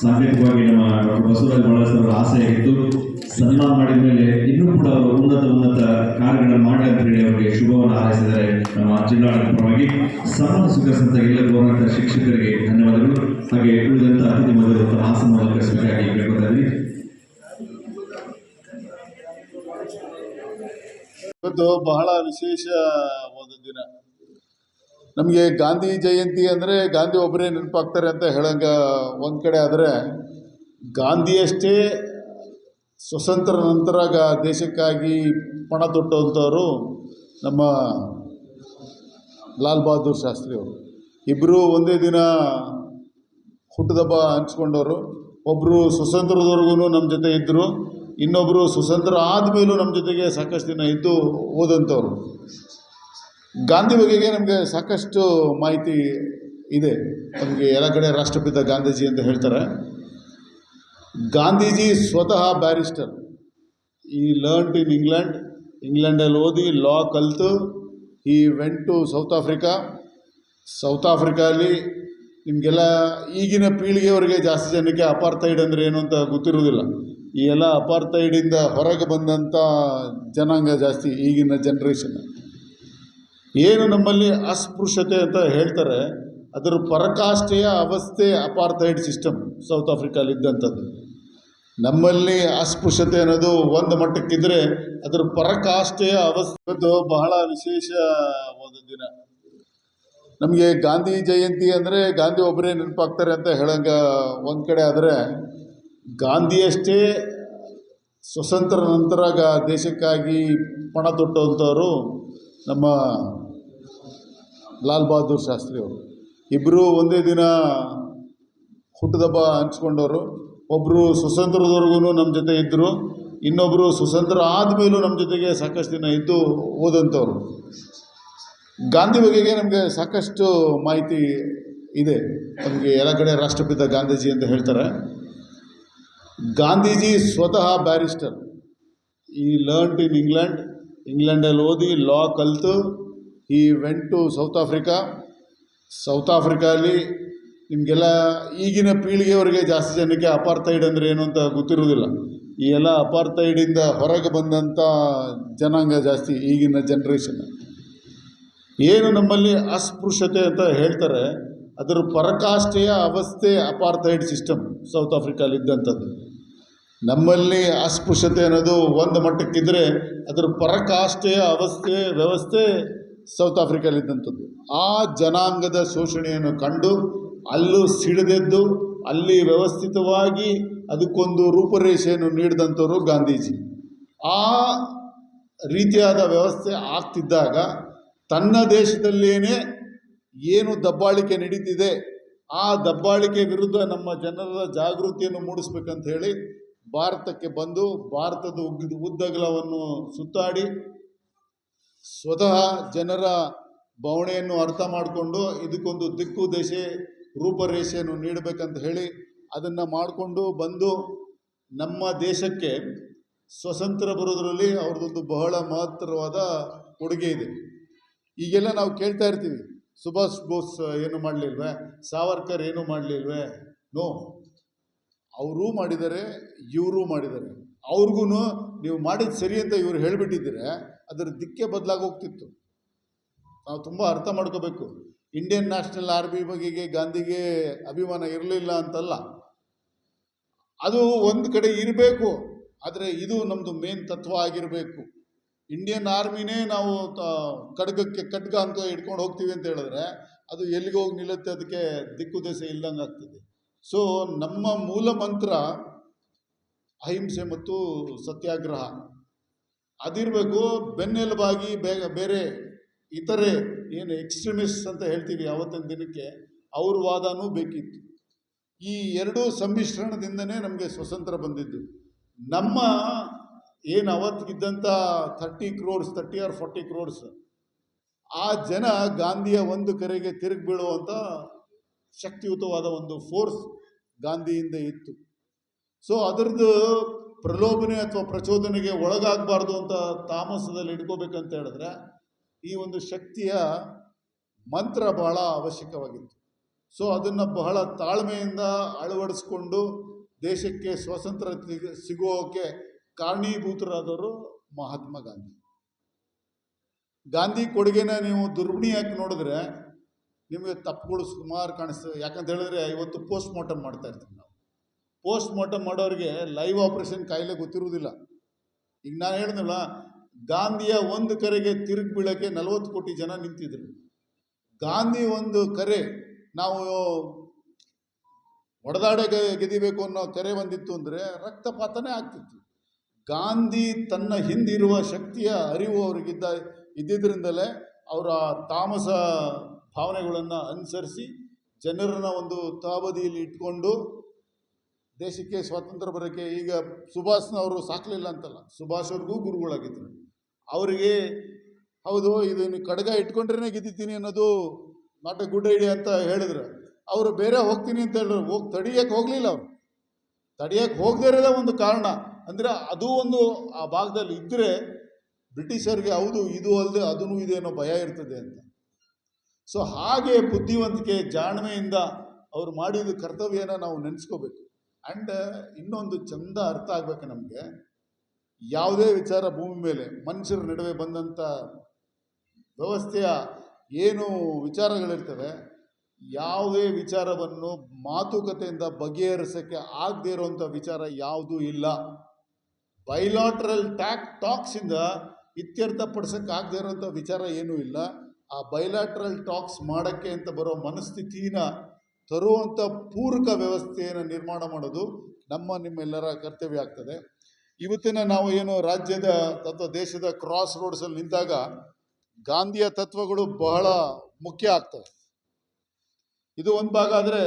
ಸಾಂಕೇತಿಕವಾಗಿ ನಮ್ಮ ಡಾಕ್ಟರ್ ಬಸವರಾಜ್ ಬಳ್ಳಾರಿ ಅವರ ಆಸೆಯಾಗಿತ್ತು, ಸನ್ಮಾನ ಮಾಡಿದ ಮೇಲೆ ಇನ್ನೂ ಕೂಡ ಅವರು ಉನ್ನತ ಕಾರ್ಯಗಳನ್ನು ಮಾಡಿ ಅಂತ ಹೇಳಿ ಅವರಿಗೆ ಶುಭವನ್ನು ಹಾರೈಸಿದ್ದಾರೆ. ನಮ್ಮ ಜಿಲ್ಲಾಡಳಿತ ಪರವಾಗಿ ಸನ್ಮಾನ ಸ್ವೀಕರಿಸಿದಂಥ ಎಲ್ಲ ಗೌರವಂತ ಶಿಕ್ಷಕರಿಗೆ ಧನ್ಯವಾದಗಳು. ಹಾಗೆ ಉಳಿದಂಥ ಅತಿಥಿ ಮೊದಲು ತಮ್ಮ ಆಸನವನ್ನು ಅಲಂಕರಿಸಬೇಕಾಗಿ ಕೇಳ್ಕೊತಾ ಇದ್ದೀವಿ. ಇವತ್ತು ಬಹಳ ವಿಶೇಷವಾದ ದಿನ. ನಮಗೆ ಗಾಂಧಿ ಜಯಂತಿ ಅಂದರೆ ಗಾಂಧಿ ಒಬ್ಬರೇ ನೆನಪಾಗ್ತಾರೆ ಅಂತ ಹೇಳಂಗ ಒಂದು ಕಡೆ, ಆದರೆ ಗಾಂಧಿಯಷ್ಟೇ ಸ್ವತಂತ್ರ ನಂತರ ದೇಶಕ್ಕಾಗಿ ಪಣ ತೊಟ್ಟಂಥವರು ನಮ್ಮ ಲಾಲ್ ಬಹದ್ದೂರ್ ಶಾಸ್ತ್ರಿ ಅವರು. ಇಬ್ಬರು ಒಂದೇ ದಿನ ಹುಟ್ಟುಹಬ್ಬ ಹಂಚ್ಕೊಂಡವರು. ಒಬ್ಬರು ಸ್ವತಂತ್ರದವರೆಗೂ ನಮ್ಮ ಜೊತೆ ಇದ್ದರು, ಇನ್ನೊಬ್ಬರು ಸ್ವತಂತ್ರ ಆದಮೇಲೂ ನಮ್ಮ ಜೊತೆಗೆ ಸಾಕಷ್ಟು ದಿನ ಇದ್ದು ಓದಂಥವ್ರು. ಗಾಂಧಿ ಬಗೆಗೆ ನಮಗೆ ಸಾಕಷ್ಟು ಮಾಹಿತಿ ಇದೆ. ನಮಗೆ ಎಲ್ಲ ಕಡೆ ರಾಷ್ಟ್ರಪಿತ ಗಾಂಧೀಜಿ ಅಂತ ಹೇಳ್ತಾರೆ. ಗಾಂಧೀಜಿ ಸ್ವತಃ ಬ್ಯಾರಿಸ್ಟರ್. ಈ ಲರ್ನ್ಡ್ ಇನ್ ಇಂಗ್ಲೆಂಡಲ್ಲಿ ಓದಿ ಲಾ ಕಲಿತು ಈ ವೆಂಟ್ ಟು ಸೌತ್ ಆಫ್ರಿಕಾಲಿ ನಿಮಗೆಲ್ಲ ಈಗಿನ ಪೀಳಿಗೆಯವರೆಗೆ ಜಾಸ್ತಿ ಜನಕ್ಕೆ ಅಪಾರ್ಥೈಡ್ ಅಂದರೆ ಏನು ಅಂತ ಗೊತ್ತಿರೋದಿಲ್ಲ. ಈ ಎಲ್ಲ ಅಪಾರ್ಥೈಡಿಂದ ಹೊರಗೆ ಬಂದಂಥ ಜನಾಂಗ ಜಾಸ್ತಿ ಈಗಿನ ಜನ್ರೇಷನ್. ಏನು ನಮ್ಮಲ್ಲಿ ಅಸ್ಪೃಶ್ಯತೆ ಅಂತ ಹೇಳ್ತಾರೆ, ಅದರ ಪರಾಕಾಷ್ಠೆಯ ಅವಸ್ಥೆ ಅಪಾರ್ಥೈಡ್ ಸಿಸ್ಟಮ್ ಸೌತ್ ಆಫ್ರಿಕಾಲಿದ್ದಂಥದ್ದು. ನಮ್ಮಲ್ಲಿ ಅಸ್ಪೃಶ್ಯತೆ ಅನ್ನೋದು ಒಂದು ಮಟ್ಟಕ್ಕಿದ್ರೆ ಅದರ ಪರಾಕಾಷ್ಠೆಯ ಅವಸ್ಥೆ. ಇವತ್ತು ಬಹಳ ವಿಶೇಷವಾದ ದಿನ. ನಮಗೆ ಗಾಂಧಿ ಜಯಂತಿ ಅಂದರೆ ಗಾಂಧಿ ಒಬ್ಬರೇ ನೆನಪಾಗ್ತಾರೆ ಅಂತ ಹೇಳಂಗ ಒಂದು ಕಡೆ, ಆದರೆ ಗಾಂಧಿಯಷ್ಟೇ ಸ್ವತಂತ್ರ ನಂತರ ದೇಶಕ್ಕಾಗಿ ಪಣ ತೊಟ್ಟಂಥವರು ನಮ್ಮ ಲಾಲ್ ಬಹದ್ದೂರ್ ಶಾಸ್ತ್ರಿ ಅವರು. ಇಬ್ಬರು ಒಂದೇ ದಿನ ಹುಟ್ಟುಹಬ್ಬ ಹಂಚ್ಕೊಂಡವರು. ಒಬ್ಬರು ಸ್ವತಂತ್ರದವರೆಗೂ ನಮ್ಮ ಜೊತೆ ಇದ್ದರು, ಇನ್ನೊಬ್ಬರು ಸ್ವತಂತ್ರ ಆದಮೇಲೂ ನಮ್ಮ ಜೊತೆಗೆ ಸಾಕಷ್ಟು ದಿನ ಇದ್ದು ಓದಂಥವ್ರು. ಗಾಂಧಿ ಬಗೆಗೆ ನಮಗೆ ಸಾಕಷ್ಟು ಮಾಹಿತಿ ಇದೆ. ನಮಗೆ ಎಲ್ಲ ಕಡೆ ರಾಷ್ಟ್ರಪಿತ ಗಾಂಧೀಜಿ ಅಂತ ಹೇಳ್ತಾರೆ. ಗಾಂಧೀಜಿ ಸ್ವತಃ ಬ್ಯಾರಿಸ್ಟರ್. ಈ ಲರ್ನ್ಡ್ ಇನ್ ಇಂಗ್ಲೆಂಡಲ್ಲಿ ಓದಿ ಲಾ ಕಲಿತು ಈ ವೆಂಟ್ ಟು ಸೌತ್ ಆಫ್ರಿಕಾಲಿ ನಿಮಗೆಲ್ಲ ಈಗಿನ ಪೀಳಿಗೆಯವರೆಗೆ ಜಾಸ್ತಿ ಜನಕ್ಕೆ ಅಪಾರ್ಥೈಡ್ ಅಂದರೆ ಏನು ಅಂತ ಗೊತ್ತಿರೋದಿಲ್ಲ. ಈ ಎಲ್ಲ ಅಪಾರ್ಥೈಡಿಂದ ಹೊರಗೆ ಬಂದಂಥ ಜನಾಂಗ ಜಾಸ್ತಿ ಈಗಿನ ಜನ್ರೇಷನ್. ಏನು ನಮ್ಮಲ್ಲಿ ಅಸ್ಪೃಶ್ಯತೆ ಅಂತ ಹೇಳ್ತಾರೆ, ಅದರ ಪರಾಕಾಷ್ಠೆಯ ಅವಸ್ಥೆ ಅಪಾರ್ಥೈಡ್ ಸಿಸ್ಟಮ್ ಸೌತ್ ಆಫ್ರಿಕಾಲಿದ್ದಂಥದ್ದು. ನಮ್ಮಲ್ಲಿ ಅಸ್ಪೃಶ್ಯತೆ ಅನ್ನೋದು ಒಂದು ಮಟ್ಟಕ್ಕಿದ್ರೆ ಅದರ ಪರಾಕಾಷ್ಠೆಯ ವ್ಯವಸ್ಥೆ ಸೌತ್ ಆಫ್ರಿಕಾಲಿದ್ದಂಥದ್ದು. ಆ ಜನಾಂಗದ ಶೋಷಣೆಯನ್ನು ಕಂಡು ಅಲ್ಲೂ ಸಿಡಿದೆದ್ದು ಅಲ್ಲಿ ವ್ಯವಸ್ಥಿತವಾಗಿ ಅದಕ್ಕೊಂದು ರೂಪರೇಷೆಯನ್ನು ನೀಡಿದಂಥವ್ರು ಗಾಂಧೀಜಿ. ಆ ರೀತಿಯಾದ ವ್ಯವಸ್ಥೆ ಆಗ್ತಿದ್ದಾಗ ತನ್ನ ದೇಶದಲ್ಲೇನೆ ಏನು ದಬ್ಬಾಳಿಕೆ ನಡೀತಿದೆ, ಆ ದಬ್ಬಾಳಿಕೆ ವಿರುದ್ಧ ನಮ್ಮ ಜನರ ಜಾಗೃತಿಯನ್ನು ಮೂಡಿಸ್ಬೇಕಂತ ಹೇಳಿ ಭಾರತಕ್ಕೆ ಬಂದು ಭಾರತದ ಉದ್ದಗಲವನ್ನು ಸುತ್ತಾಡಿ ಸ್ವತಃ ಜನರ ಭಾವನೆಯನ್ನು ಅರ್ಥ ಮಾಡಿಕೊಂಡು ಇದಕ್ಕೊಂದು ದಿಕ್ಕು ದೇಶ ರೂಪರೇಷೆಯನ್ನು ನೀಡಬೇಕಂತ ಹೇಳಿ ಅದನ್ನು ಮಾಡಿಕೊಂಡು ಬಂದು ನಮ್ಮ ದೇಶಕ್ಕೆ ಸ್ವತಂತ್ರ ಬರೋದರಲ್ಲಿ ಅವ್ರದ್ದೊಂದು ಬಹಳ ಮಹತ್ತರವಾದ ಕೊಡುಗೆ ಇದೆ. ಈಗೆಲ್ಲ ನಾವು ಕೇಳ್ತಾ ಇರ್ತೀವಿ, ಸುಭಾಷ್ ಬೋಸ್ ಏನು ಮಾಡಲಿಲ್ವೇ, ಸಾವರ್ಕರ್ ಏನು ಮಾಡಲಿಲ್ವೇ? ನೋ, ಅವರೂ ಮಾಡಿದ್ದಾರೆ, ಇವರೂ ಮಾಡಿದ್ದಾರೆ. ಅವ್ರಿಗೂ ನೀವು ಮಾಡಿದ್ದು ಸರಿ ಅಂತ ಇವರು ಹೇಳಿಬಿಟ್ಟಿದ್ರೆ ಅದರ ದಿಕ್ಕೆ ಬದಲಾಗೋಗ್ತಿತ್ತು. ನಾವು ತುಂಬ ಅರ್ಥ ಮಾಡ್ಕೋಬೇಕು. ಇಂಡಿಯನ್ ನ್ಯಾಷನಲ್ ಆರ್ಮಿ ಬಗೆಗೆ ಗಾಂಧಿಗೆ ಅಭಿಮಾನ ಇರಲಿಲ್ಲ ಅಂತಲ್ಲ, ಅದು ಒಂದು ಕಡೆ ಇರಬೇಕು. ಆದರೆ ಇದು ನಮ್ಮದು ಮೇನ್ ತತ್ವ ಆಗಿರಬೇಕು. ಇಂಡಿಯನ್ ಆರ್ಮಿನೇ ನಾವು ಖಡ್ಗ ಅಂತ ಇಟ್ಕೊಂಡು ಹೋಗ್ತೀವಿ ಅಂತ ಹೇಳಿದ್ರೆ ಅದು ಎಲ್ಲಿಗೆ ಹೋಗಿ ನಿಲ್ಲುತ್ತೆ, ಅದಕ್ಕೆ ದಿಕ್ಕು ದೇಶ ಇಲ್ದಂಗೆ ಆಗ್ತದೆ. ಸೊ ನಮ್ಮ ಮೂಲ ಮಂತ್ರ ಅಹಿಂಸೆ ಮತ್ತು ಸತ್ಯಾಗ್ರಹ ಅದಿರಬೇಕು. ಬೆನ್ನೆಲುಬಾಗಿ ಬೇರೆ ಇತರೆ ಏನು ಎಕ್ಸ್ಟ್ರೀಮಿಸ್ಟ್ ಅಂತ ಹೇಳ್ತೀವಿ ಆವತ್ತಿನ ದಿನಕ್ಕೆ, ಅವ್ರ ವಾದನೂ ಬೇಕಿತ್ತು. ಈ ಎರಡೂ ಸಮ್ಮಿಶ್ರಣದಿಂದನೇ ನಮಗೆ ಸ್ವತಂತ್ರ ಬಂದಿದ್ದು. ನಮ್ಮ ಏನು ಅವತ್ತಿಗಿದ್ದಂಥ 30 or 40 crores ಆ ಜನ ಗಾಂಧಿಯ ಒಂದು ಕರೆಗೆ ತಿರುಗಿ ಬೀಳುವಂಥ ಶಕ್ತಿಯುತವಾದ ಒಂದು ಫೋರ್ಸ್ ಗಾಂಧಿಯಿಂದ ಇತ್ತು. ಸೊ ಅದರದ್ದು ಪ್ರಲೋಭನೆ ಅಥವಾ ಪ್ರಚೋದನೆಗೆ ಒಳಗಾಗಬಾರ್ದು ಅಂತ ತಾಮಸದಲ್ಲಿ ಇಟ್ಕೋಬೇಕಂತ ಹೇಳಿದ್ರೆ ಈ ಒಂದು ಶಕ್ತಿಯ ಮಂತ್ರ ಬಹಳ ಅವಶ್ಯಕವಾಗಿತ್ತು. ಸೊ ಅದನ್ನು ಬಹಳ ತಾಳ್ಮೆಯಿಂದ ಅಳವಡಿಸ್ಕೊಂಡು ದೇಶಕ್ಕೆ ಸ್ವಾತಂತ್ರ್ಯ ಸಿಗೋಕ್ಕೆ ಕಾರಣೀಭೂತರಾದವರು ಮಹಾತ್ಮ ಗಾಂಧಿ. ಗಾಂಧಿ ಕೊಡುಗೆನ ನೀವು ದುರ್ಬಿಣಿಯಾಗಿ ನೋಡಿದ್ರೆ ನಿಮಗೆ ತಪ್ಪುಗಳು ಸುಮಾರು ಕಾಣಿಸ್ತವೆ. ಯಾಕಂತ ಹೇಳಿದ್ರೆ ಇವತ್ತು ಪೋಸ್ಟ್ ಮಾರ್ಟಮ್ ಮಾಡ್ತಾ ಇರ್ತೀವಿ ನಾವು. ಪೋಸ್ಟ್ ಮಾರ್ಟಮ್ ಮಾಡೋರಿಗೆ ಲೈವ್ ಆಪ್ರೇಷನ್ ಕಾಯಿಲೆ ಗೊತ್ತಿರುವುದಿಲ್ಲ. ಈಗ ನಾನು ಹೇಳಿದ್ನಲ್ಲ, ಗಾಂಧಿಯ ಒಂದು ಕರೆಗೆ ತಿರುಗಿ ಬೀಳಕ್ಕೆ 40 ಕೋಟಿ ಜನ ನಿಂತಿದ್ರು. ಗಾಂಧಿ ಒಂದು ಕರೆ, ನಾವು ಹೊಡೆದಾಡೆ ಗೆದಿಬೇಕು ಅನ್ನೋ ಕರೆ ಬಂದಿತ್ತು ಅಂದರೆ ರಕ್ತಪಾತನೇ ಆಗ್ತಿತ್ತು. ಗಾಂಧಿ ತನ್ನ ಹಿಂದಿರುವ ಶಕ್ತಿಯ ಅರಿವು ಇದ್ದಿದ್ದರಿಂದಲೇ ಅವರ ತಾಮಸ ಭಾವನೆಗಳನ್ನು ಅನುಸರಿಸಿ ಜನರನ್ನ ಒಂದು ತಾಬದಿಯಲ್ಲಿ ಇಟ್ಕೊಂಡು ದೇಶಕ್ಕೆ ಸ್ವಾತಂತ್ರ್ಯ ಬರೋಕ್ಕೆ, ಈಗ ಸುಭಾಷ್ನವರು ಸಾಕಲಿಲ್ಲ ಅಂತಲ್ಲ, ಸುಭಾಷ್ ಅವ್ರಿಗೂ ಗುರುಗಳಾಗಿದ್ದರು. ಅವರಿಗೆ ಹೌದು ಇದು ನೀವು ಖಡ್ಗ ಇಟ್ಕೊಂಡ್ರೇ ಗೆದ್ದಿದ್ದೀನಿ ಅನ್ನೋದು ನಾಟ್ ಎ ಗುಡ್ ಐಡಿಯಾ ಅಂತ ಹೇಳಿದ್ರು. ಅವರು ಬೇರೆ ಹೋಗ್ತೀನಿ ಅಂತ ಹೇಳಿದ್ರು, ತಡಿಯಕ್ಕೆ ಹೋಗಲಿಲ್ಲ. ಅವರು ತಡಿಯಕ್ಕೆ ಹೋಗದೇ ಇರೋದೇ ಒಂದು ಕಾರಣ ಅಂದರೆ ಅದು ಒಂದು ಆ ಭಾಗದಲ್ಲಿ ಇದ್ದರೆ ಬ್ರಿಟಿಷರಿಗೆ ಹೌದು ಇದು ಅಲ್ಲದೆ ಅದೂ ಇದೇನೋ ಭಯ ಇರ್ತದೆ ಅಂತ. ಸೊ ಹಾಗೆ ಬುದ್ಧಿವಂತಿಕೆ ಜಾಣ್ಮೆಯಿಂದ ಅವ್ರು ಮಾಡಿದ ಕರ್ತವ್ಯನ ನಾವು ನೆನೆಸ್ಕೋಬೇಕು. ಆ್ಯಂಡ್ ಇನ್ನೊಂದು ಚಂದ ಅರ್ಥ ಆಗಬೇಕು ನಮಗೆ, ಯಾವುದೇ ವಿಚಾರ ಭೂಮಿ ಮೇಲೆ ಮನುಷ್ಯರ ನಡುವೆ ಬಂದಂಥ ವ್ಯವಸ್ಥೆಯ ಏನು ವಿಚಾರಗಳಿರ್ತವೆ, ಯಾವುದೇ ವಿಚಾರವನ್ನು ಮಾತುಕತೆಯಿಂದ ಬಗೆಹರಿಸೋಕ್ಕೆ ಆಗದೇ ಇರೋವಂಥ ವಿಚಾರ ಯಾವುದೂ ಇಲ್ಲ. ಬೈಲಾಟ್ರಲ್ ಟಾಕ್ಸಿಂದ ಇತ್ಯರ್ಥಪಡಿಸೋಕ್ಕೆ ಆಗದೇ ಇರೋವಂಥ ವಿಚಾರ ಏನೂ ಇಲ್ಲ. ಆ ಬೈಲಾಟ್ರಲ್ ಟಾಕ್ಸ್ ಮಾಡೋಕ್ಕೆ ಅಂತ ಬರೋ ಮನಸ್ಥಿತಿನ ತರುವಂಥ ಪೂರಕ ವ್ಯವಸ್ಥೆಯನ್ನು ನಿರ್ಮಾಣ ಮಾಡೋದು ನಿಮ್ಮೆಲ್ಲರ ಕರ್ತವ್ಯ ಆಗ್ತದೆ. ಇವತ್ತಿನ ನಾವು ಏನು ರಾಜ್ಯದ ಅಥವಾ ದೇಶದ ಕ್ರಾಸ್ ರೋಡ್ಸಲ್ಲಿ ನಿಂತಾಗ ಗಾಂಧಿಯ ತತ್ವಗಳು ಬಹಳ ಮುಖ್ಯ ಆಗ್ತವೆ. ಇದು ಒಂದು ಭಾಗ. ಆದರೆ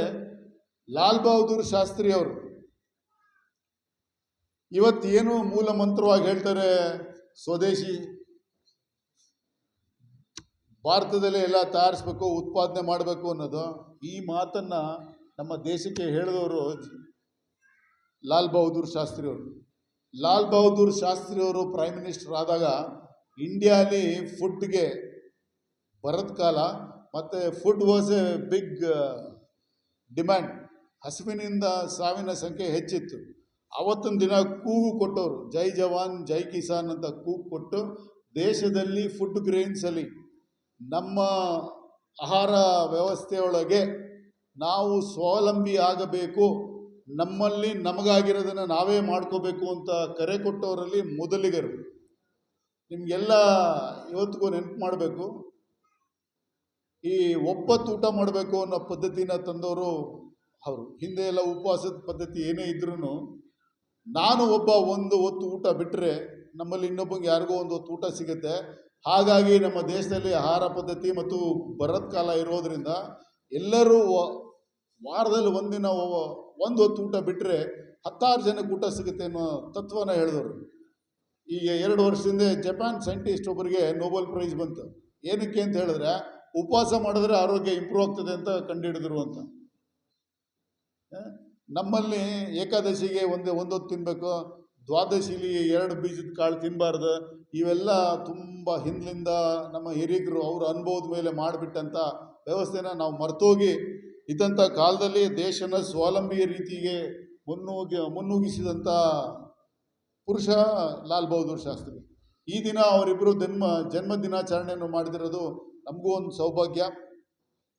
ಲಾಲ್ ಬಹದ್ದೂರ್ ಶಾಸ್ತ್ರಿ ಅವರು ಇವತ್ತೇನು ಮೂಲ ಮಂತ್ರವಾಗಿ ಹೇಳ್ತಾರೆ, ಸ್ವದೇಶಿ ಭಾರತದಲ್ಲೇ ಎಲ್ಲ ತಯಾರಿಸ್ಬೇಕು, ಉತ್ಪಾದನೆ ಮಾಡಬೇಕು ಅನ್ನೋದು, ಈ ಮಾತನ್ನು ನಮ್ಮ ದೇಶಕ್ಕೆ ಹೇಳಿದವರು ಲಾಲ್ ಬಹದ್ದೂರ್ ಶಾಸ್ತ್ರಿ ಅವರು. ಲಾಲ್ ಬಹದ್ದೂರ್ ಶಾಸ್ತ್ರಿ ಅವರು ಪ್ರೈಮ್ ಮಿನಿಸ್ಟರ್ ಆದಾಗ ಇಂಡಿಯಾಲಿ ಫುಡ್ಗೆ ಬರದ ಕಾಲ, ಮತ್ತು food was a big demand. ಹಸಿವಿನಿಂದ ಸಾವಿನ ಸಂಖ್ಯೆ ಹೆಚ್ಚಿತ್ತು. ಆವತ್ತಿನ ದಿನ ಕೂಗು ಕೊಟ್ಟವರು, ಜೈ ಜವಾನ್ ಜೈ ಕಿಸಾನ್ ಅಂತ ಕೂಗು ಕೊಟ್ಟು ದೇಶದಲ್ಲಿ ಫುಡ್ ಗ್ರೇನ್ಸಲ್ಲಿ ನಮ್ಮ ಆಹಾರ ವ್ಯವಸ್ಥೆಯೊಳಗೆ ನಾವು ಸ್ವಾವಲಂಬಿ ಆಗಬೇಕು, ನಮ್ಮಲ್ಲಿ ನಮಗಾಗಿರೋದನ್ನು ನಾವೇ ಮಾಡ್ಕೋಬೇಕು ಅಂತ ಕರೆ ಕೊಟ್ಟವರಲ್ಲಿ ಮೊದಲಿಗರು. ನಿಮಗೆಲ್ಲ ಇವತ್ತಿಗೂ ನೆನಪು ಮಾಡಬೇಕು, ಈ ಒಪ್ಪತ್ತು ಊಟ ಮಾಡಬೇಕು ಅನ್ನೋ ಪದ್ಧತಿನ ತಂದವರು ಅವರು. ಹಿಂದೆ ಎಲ್ಲ ಉಪವಾಸದ ಪದ್ಧತಿ ಏನೇ ಇದ್ರೂ ನಾನು ಒಂದು ಹೊತ್ತು ಊಟ ಬಿಟ್ಟರೆ ನಮ್ಮಲ್ಲಿ ಇನ್ನೊಬ್ಬಂಗೆ ಯಾರಿಗೋ ಒಂದು ಹೊತ್ತು ಊಟ ಸಿಗುತ್ತೆ. ಹಾಗಾಗಿ ನಮ್ಮ ದೇಶದಲ್ಲಿ ಆಹಾರ ಪದ್ಧತಿ ಮತ್ತು ಬರದ ಕಾಲ ಇರೋದರಿಂದ ಎಲ್ಲರೂ ವಾರದಲ್ಲಿ ಒಂದಿನ ಒಂದು ಹೊತ್ತು ಊಟ ಬಿಟ್ಟರೆ 10 ಜನಕ್ಕೆ ಊಟ ಸಿಗುತ್ತೆ ಅನ್ನೋ ತತ್ವನ ಹೇಳಿದವರು. ಈಗ 2 ವರ್ಷದಿಂದ ಜಪಾನ್ ಸೈಂಟಿಸ್ಟ್ ಒಬ್ಬರಿಗೆ ನೊಬೆಲ್ ಪ್ರೈಸ್ ಬಂತು. ಏನಕ್ಕೆ ಅಂತ ಹೇಳಿದ್ರೆ ಉಪವಾಸ ಮಾಡಿದ್ರೆ ಆರೋಗ್ಯ ಇಂಪ್ರೂವ್ ಆಗ್ತದೆ ಅಂತ ಕಂಡುಹಿಡಿದ್ರು ಅಂತ. ನಮ್ಮಲ್ಲಿ ಏಕಾದಶಿಗೆ ಒಂದು ಹೊತ್ತು ತಿನ್ನಬೇಕು, ದ್ವಾದಶಿಲಿ 2 ಬೀಜದ ಕಾಳು ತಿನ್ನಬಾರ್ದು. ಇವೆಲ್ಲ ತುಂಬ ಹಿಂದಿನಿಂದ ನಮ್ಮ ಹಿರಿಯರು ಅವರ ಅನುಭವದ ಮೇಲೆ ಮಾಡಿಬಿಟ್ಟಂಥ ವ್ಯವಸ್ಥೆನ ನಾವು ಮರ್ತೋಗಿ ಇದ್ದಂಥ ಕಾಲದಲ್ಲಿ ದೇಶನ ಸ್ವಾವಲಂಬಿ ರೀತಿಗೆ ಮುನ್ನುಗ್ಗಿಸಿದಂಥ ಪುರುಷ ಲಾಲ್ ಬಹದ್ದೂರ್ ಶಾಸ್ತ್ರಿ. ಈ ದಿನ ಅವರಿಬ್ಬರು ಜನ್ಮ ದಿನಾಚರಣೆಯನ್ನು ಮಾಡಿದಿರೋದು ನಮಗೂ ಒಂದು ಸೌಭಾಗ್ಯ.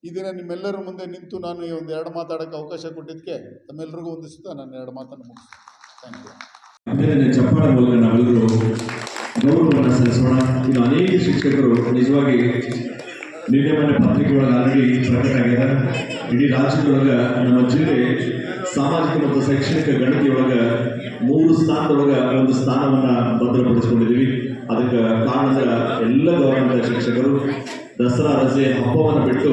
ಈ ದಿನ ನಿಮ್ಮೆಲ್ಲರ ಮುಂದೆ ನಿಂತು ನಾನು ಈ ಒಂದು 2 ಮಾತಾಡೋಕ್ಕೆ ಅವಕಾಶ ಕೊಟ್ಟಿದ್ದಕ್ಕೆ ತಮ್ಮೆಲ್ಲರಿಗೂ ಹೊಂದಿಸುತ್ತಾ ನಾನು 2 ಮಾತನ್ನು ಮುಗಿಸ್ತೀನಿ. Thank you. ಚಪ್ಪಾಳ ಮೂಲಕ ನಾವೆಲ್ಲರೂ ಗೌರವವನ್ನು ಸಲ್ಲಿಸೋಣ. ಇನ್ನು ಅನೇಕ ಶಿಕ್ಷಕರು ನಿಜವಾಗಿ ನಿನ್ನೆ ಮೊನ್ನೆ ಪತ್ರಿಕೆ ಒಳಗೆ ಆಲ್ರೆಡಿ ಪ್ರಕಟ ಆಗಿದ್ದಾರೆ. ಇಡೀ ರಾಜ್ಯದೊಳಗೆ ನಮ್ಮ ಜಿಲ್ಲೆ ಸಾಮಾಜಿಕ ಮತ್ತು ಶೈಕ್ಷಣಿಕ ಗಣತಿಯೊಳಗೆ 3 ಸ್ಥಾನದೊಳಗೆ ಒಂದು ಸ್ಥಾನವನ್ನು ಭದ್ರಪಡಿಸಿಕೊಂಡಿದ್ದೀವಿ. ಅದಕ್ಕೆ ಕಾರಣದ ಎಲ್ಲ ಗೌರವಾನ್ವಿತ ಶಿಕ್ಷಕರು ದಸರಾ ರಜೆ ಹಬ್ಬವನ್ನು ಬಿಟ್ಟು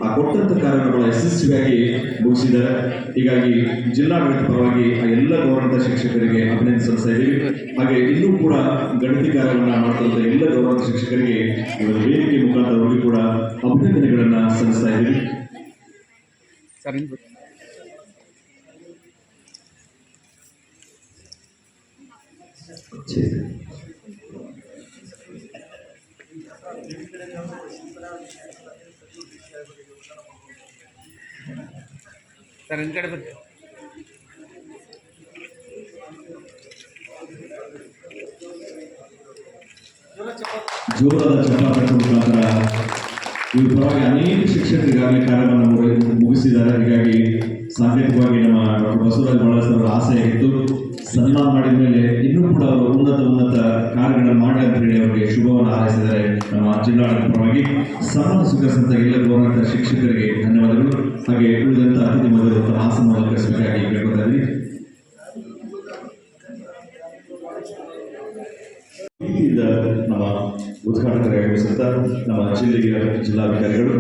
ಆ ಕೊಟ್ಟಂತ ಕಾರ್ಯಗಳನ್ನು ಯಶಸ್ವಿಯಾಗಿ ಮುಗಿಸಿದ್ದಾರೆ. ಹೀಗಾಗಿ ಜಿಲ್ಲಾಡಳಿತ ಪರವಾಗಿ ಆ ಎಲ್ಲ ಗೌರವಾನ್ವಿತ ಶಿಕ್ಷಕರಿಗೆ ಅಭಿನಂದನೆ ಸಲ್ಲಿಸ್ತಾ ಇದ್ದೀವಿ. ಹಾಗೆ ಇನ್ನೂ ಕೂಡ ಗಣತಿ ಕಾರ್ಯವನ್ನು ಮಾಡ್ತಿರುವಂಥ ಎಲ್ಲ ಗೌರವಾನ್ವಿತ ಶಿಕ್ಷಕರಿಗೆ ಇವರ ವೇದಿಕೆ ಮುಖಾಂತರವಾಗಿ ಕೂಡ ಅಭಿನಂದನೆಗಳನ್ನು ಸಲ್ಲಿಸ್ತಾ ಇದ್ದೀವಿ. ಸರ್ ಹಿಂದ್ಗಡೆ ಬನ್ನಿ. ಜೋರಾದ ಚಪ್ಪಾಳೆ ಮುಖಾಂತರ ಈ ಪರವಾಗಿ ಅನೇಕ ಶಿಕ್ಷಕರಿಗಾಗಲೇ ಕಾರ್ಯವನ್ನು ಮುಗಿಸಿದ್ದಾರೆ. ಹೀಗಾಗಿ ಸಾಂಕೇತಿಕವಾಗಿ ನಮ್ಮ ಡಾಕ್ಟರ್ ಬಸವರಾಜ ಬಳಸವರ ಆಸೆಯಾಗಿತ್ತು ಸನ್ಮಾನ ಮಾಡಿದ ಮೇಲೆ ಇನ್ನೂ ಕೂಡ ಅವರು ಉನ್ನತ ಕಾರ್ಯಗಳನ್ನು ಮಾಡಿ ಅಂತ ಹೇಳಿ ಅವರಿಗೆ ಶುಭವನ್ನು ಹಾರೈಸಿದರೆ ನಮ್ಮ ಜಿಲ್ಲಾಡಳಿತ ಪರವಾಗಿ ಸನ್ಮಾನ ಸ್ವೀಕರಿಸಿದಂಥ ಎಲ್ಲ ಗೌರವಾನ್ವಿತ ಶಿಕ್ಷಕರಿಗೆ ಧನ್ಯವಾದಗಳು. ಹಾಗೆ ಉಳಿದಂಥ ಅತಿಥಿ ಮೊದಲು ತಮ್ಮ ಆಸನವನ್ನು ಅಲಂಕರಿಸಬೇಕಾಗಿ ಕೇಳ್ಕೊತಾ ಇದ್ದೀನಿ. ಪ್ರೀತಿಯಿಂದ ನಮ್ಮ ಉದ್ಘಾಟಕರಾಗಿ ಆಗಮಿಸಿದಂಥ ನಮ್ಮ ಜಿಲ್ಲೆಯ ಜಿಲ್ಲಾಧಿಕಾರಿಗಳು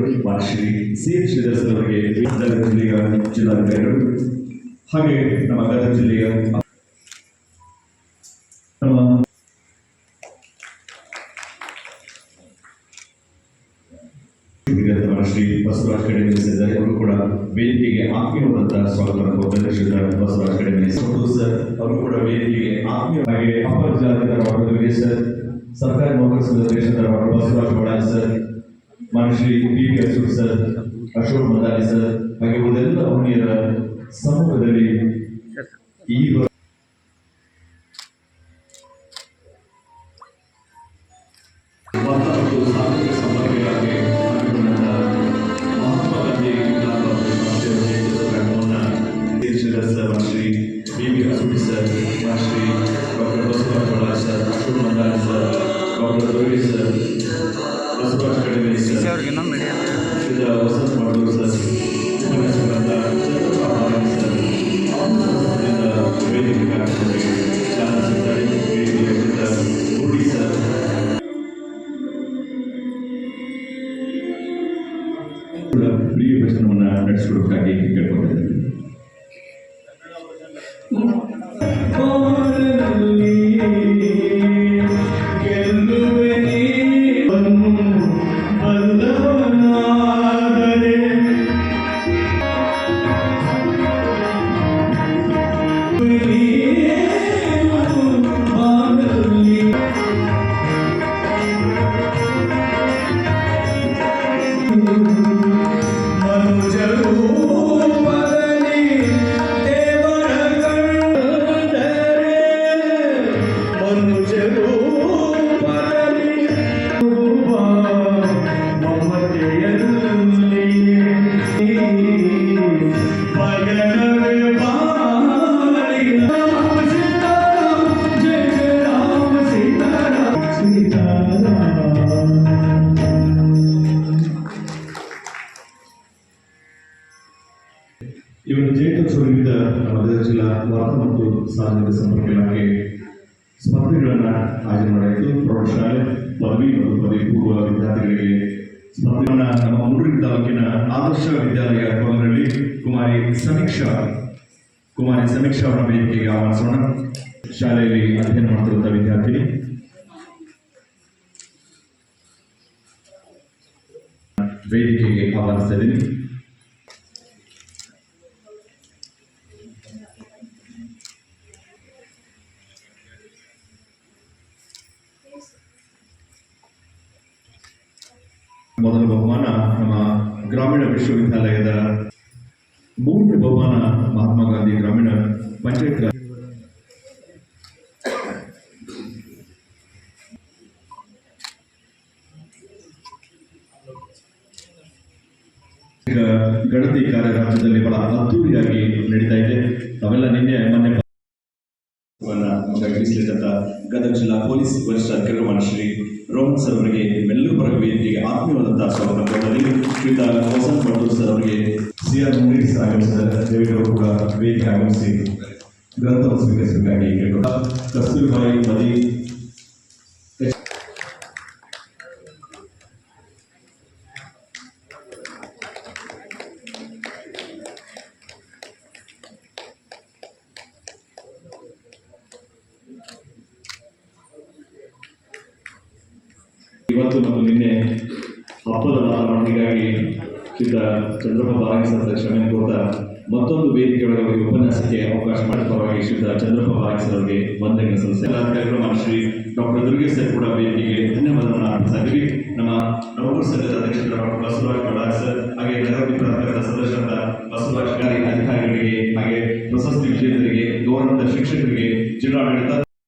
ಶ್ರೀ ಸಿ.ಎನ್. ಶ್ರೀಧರ್ ಸರ್ ಅವರಿಗೆ ಜಿಲ್ಲೆಯ ಜಿಲ್ಲಾಧಿಕಾರಿಗಳು ಹಾಗೆ ನಮ್ಮ ಗದಗ ಜಿಲ್ಲೆಯ ನಮ್ಮ ಶ್ರೀ ಬಸವರಾಜ್ ಕಡಿಮೆ ಇದ್ದಾರೆ. ಅವರು ಕೂಡ ವೇದಿಕೆಗೆ ಆತ್ಮೀಯವಾದಂತಹ ಸ್ವಾಗತವನ್ನು ಕೋರುತ್ತಾರೆ. ಶ್ರೀ ಬಸವರಾಜ್ ಕಡಿಮೆ ಸರ್ ಅವರು ಕೂಡ ವೇದಿಕೆಗೆ ಆತ್ಮೀಯ ಹಾಗೆ ಅಪರ ಜಿಲ್ಲಾಧಿಕಾರಿ ಸರ್, ಸರ್ಕಾರಿ ನೌಕರ ಸಂಘದ ಅಧ್ಯಕ್ಷರಾದ Basavaraj Badayi sir, Shri P V. Ashok sir, Ashok Madali sir ಹಾಗೆ ಉಳಿದೆಲ್ಲ ಮಹನೀಯರ ಸಮ್ಮುಖದಲ್ಲಿ ಈ ಸಾಮಾಜಿಕ ಸಂಪರ್ಕಗಳಿಗೆ Mahatma Gandhi sir, Shri P V. Ashok sir, Shri doctor Basavaraj Badayi sir, Ashok Madali sir, doctor Ravi sir, Basavaraj ಕಡಿಮೆ ಸರ್, ಶ್ರೀ ವಸಂತ ಮಾಡೂರು ಸರ್, ವೇದಿಕೆ ಕಾರ್ಯಕ್ರಮಕ್ಕೆ ಚಾಲನೆ ಸಿಗ್ತಾರೆ. ರೂಢಿ ಸರ್ ಪ್ರಿಯ ಭಾಷಣವನ್ನು ನಡೆಸಿಕೊಡಬೇಕಾಗಿ ಕೇಳ್ಕೊಳ್ತಿದ್ದಾರೆ. ಇವತ್ತು ಜಯಂತ್ಯೋತ್ಸವದಿಂದ ನಮ್ಮ ಗದಗ ಜಿಲ್ಲಾ ವಾರ್ತಾ ಮತ್ತು ಸಾರ್ವಜನಿಕ ಸಂಪರ್ಕ ಇಲಾಖೆ ಸ್ಪರ್ಧೆಗಳನ್ನು ಆಯೋಜನೆ ಮಾಡಲಾಯಿತು. ಪ್ರೌಢಶಾಲೆ, ಪದವಿ ಮತ್ತು ಪದವಿ ಪೂರ್ವ ವಿದ್ಯಾರ್ಥಿಗಳಿಗೆ ಸ್ಪರ್ಧೆಗಳನ್ನು ನಮ್ಮ ಮೂಡೂರು ತಾಲೂಕಿನ ಆದರ್ಶ ವಿದ್ಯಾಲಯ ಕೋಲರಲ್ಲಿ ಕುಮಾರಿ ಸಮೀಕ್ಷಾ ಅವರ ವೇದಿಕೆಗೆ ಆಹ್ವಾನಿಸೋಣ. ಶಾಲೆಯಲ್ಲಿ ಅಧ್ಯಯನ ಮಾಡ್ತಿರುವಂಥ ವಿದ್ಯಾರ್ಥಿನಿ ವೇದಿಕೆಗೆ ಆಹ್ವಾನಿಸ್ತಾ ಇದ್ದೀನಿ. ಮೊದಲ ಬಹುಮಾನ ನಮ್ಮ ಗ್ರಾಮೀಣ ವಿಶ್ವವಿದ್ಯಾಲಯದ, ಮೂರನೇ ಬಹುಮಾನ ಮಹಾತ್ಮ ಗಾಂಧಿ ಗ್ರಾಮೀಣ ಪಂಚಾಯತ್ ರಾಜ್ ಗಣತಿ ಕಾರ್ಯ ರಾಜ್ಯದಲ್ಲಿ ಬಹಳ ಅದ್ದೂರಿಯಾಗಿ ನಡೀತಾ ಇದೆ. ನಾವೆಲ್ಲ ಮೊನ್ನೆ ಮೀಸಲಿಟ್ಟಂತ ಗದಗ ಜಿಲ್ಲಾ ಪೊಲೀಸ್ ವರಿಷ್ಠಾಧಿಕಾರಿಗಳು ಶ್ರೀ ರೋಹನ್ ಸರ್ ಅವರಿಗೆ ಮೆಲ್ಲೂ ಪರ ವೇದಿಕೆಗೆ ಆತ್ಮೀಯವಾದಂತಹ ಸ್ವಾಗತ ಕೋರದಲ್ಲಿ ಶ್ರೀಯುತ ವಸಂತ ಮಾಡೂರು ಸರ್ ಅವರಿಗೆ ಸಿ.ಆರ್. ಮುನೀರ್ ಆಗಮಿಸಿದ್ದಾರೆ. ದೇವೇಗೌಡರು ಕೂಡ ವೇದಿಕೆ ಆಗಮಿಸಿ ಗ್ರಂಥವನ್ನು ಸ್ವೀಕರಿಸಬೇಕಾಗಿ ಕೇಳಿಕೊಂಡ ಕಸ್ತೂರಿಬಾಯಿ ಮದಿ ಇವತ್ತು ಮತ್ತು ನಿನ್ನೆ ಹಬ್ಬದ ವಾತಾವರಣಕ್ಕಾಗಿ ಶ್ರೀಯುತ ಚಂದ್ರಪ್ಪ ಬಾರಾಗಿ ಸರ್ ಕ್ಷಮೆ ಕೋರ್ತಾ ಮತ್ತೊಂದು ವೇದಿಕೆಯೊಳಗೆ ಅವರಿಗೆ ಉಪನ್ಯಾಸಕ್ಕೆ ಅವಕಾಶ ಮಾಡಿದ ಪರವಾಗಿ ಶ್ರೀಯುತ ಚಂದ್ರಪ್ಪ ಬಾರಾಗಿ ಸರ್ ಅವರಿಗೆ ವಂದನೆಗಳ ಸಂಸ್ಥೆ ಅಧಿಕಾರಿಗಳು ಶ್ರೀ ಡಾಕ್ಟರ್ ದುರ್ಗೇಶ್ ಸರ್ ಕೂಡ ವೇದಿಕೆಗೆ ಧನ್ಯವಾದವನ್ನು ಅರ್ಪಿಸ್ತಾ ಇದ್ದೀವಿ. ನಮ್ಮ ನೌಕರ ಸಂಘದ ಅಧ್ಯಕ್ಷರಾದ ಡಾಕ್ಟರ್ ಬಸವರಾಜ್ ಬಡಾಯಿ ಸರ್ ಹಾಗೆ ನಗರ ಪ್ರಾಧಿಕಾರದ ಸದಸ್ಯರಾದ ಬಸವರಾಜ್ ಅಧಿಕಾರಿಗಳಿಗೆ ಹಾಗೆ ಪ್ರಶಸ್ತಿ ವಿಜೇತರಿಗೆ, ಗೌರವದ ಶಿಕ್ಷಕರಿಗೆ, ಜಿಲ್ಲಾಡಳಿತ